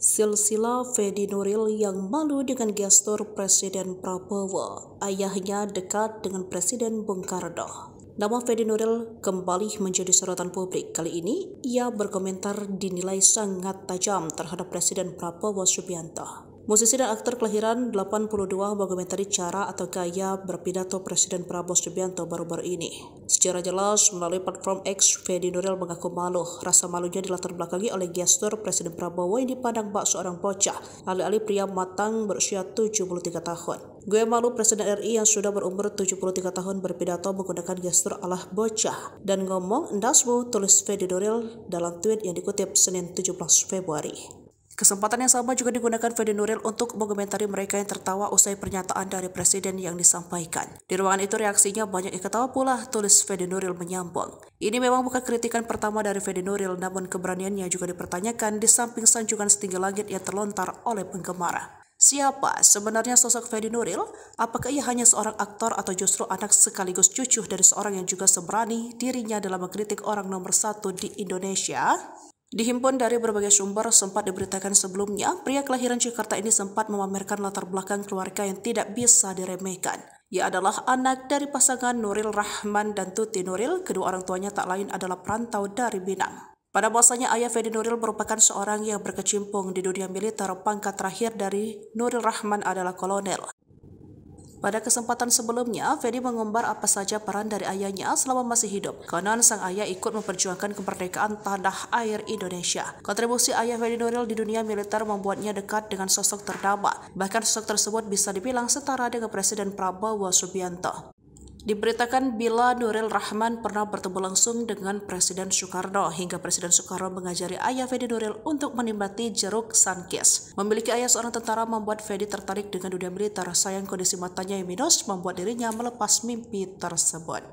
Silsilah Fedi Nuril yang malu dengan gestur Presiden Prabowo, ayahnya dekat dengan Presiden Bung Karno. Nama Fedi Nuril kembali menjadi sorotan publik. Kali ini, ia berkomentar dinilai sangat tajam terhadap Presiden Prabowo Subianto. Musisi dan aktor kelahiran 82 mengomentari cara atau gaya berpidato Presiden Prabowo Subianto baru-baru ini. Secara jelas, melalui platform X, Fedi Nuril mengaku malu. Rasa malunya dilatar belakangi oleh gestur Presiden Prabowo yang dipandang bak seorang bocah, alih-alih pria matang berusia 73 tahun. Gue malu Presiden RI yang sudah berumur 73 tahun berpidato menggunakan gestur ala bocah dan ngomong endasmu, tulis Fedi Nuril dalam tweet yang dikutip Senin 17 Februari. Kesempatan yang sama juga digunakan Fedi Nuril untuk mengomentari mereka yang tertawa usai pernyataan dari Presiden yang disampaikan. Di ruangan itu reaksinya banyak yang ketawa pula, tulis Fedi Nuril menyambung. Ini memang bukan kritikan pertama dari Fedi Nuril, namun keberaniannya juga dipertanyakan di samping sanjungan setinggi langit yang terlontar oleh penggemar. Siapa sebenarnya sosok Fedi Nuril? Apakah ia hanya seorang aktor atau justru anak sekaligus cucu dari seorang yang juga seberani dirinya dalam mengkritik orang nomor 1 di Indonesia? Dihimpun dari berbagai sumber, sempat diberitakan sebelumnya, pria kelahiran Jakarta ini sempat memamerkan latar belakang keluarga yang tidak bisa diremehkan. Ia adalah anak dari pasangan Nuril Rahman dan Tuti Nuril. Kedua orang tuanya tak lain adalah perantau dari Minang. Pada masanya, ayah Fedi Nuril merupakan seorang yang berkecimpung di dunia militer. Pangkat terakhir dari Nuril Rahman adalah kolonel. Pada kesempatan sebelumnya, Fedi mengumbar apa saja peran dari ayahnya selama masih hidup. Konon sang ayah ikut memperjuangkan kemerdekaan tanah air Indonesia. Kontribusi ayah Fedi Nuril di dunia militer membuatnya dekat dengan sosok ternama. Bahkan sosok tersebut bisa dibilang setara dengan Presiden Prabowo Subianto. Diberitakan bila Nuril Rahman pernah bertemu langsung dengan Presiden Soekarno, hingga Presiden Soekarno mengajari ayah Fedi Nuril untuk menikmati jeruk sankis. Memiliki ayah seorang tentara membuat Fedi tertarik dengan dunia militer. Sayang kondisi matanya yang minus membuat dirinya melepas mimpi tersebut.